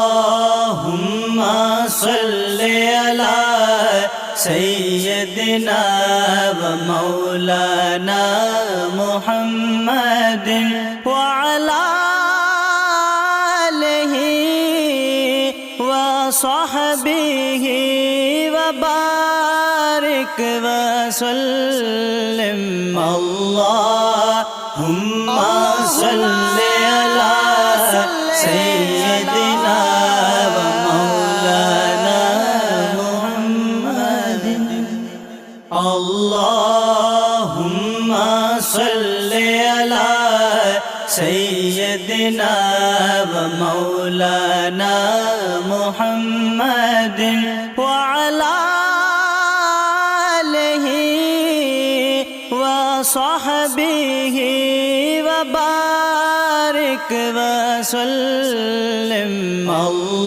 اللهم صل على سيدنا ومولانا محمد وعلى آله وصحبه وبارك وسلم اللهم صل على سيدنا ومولانا محمد اللهم صل على سيدنا ومولانا محمد وعلى آله وصحبه وبارك وسلم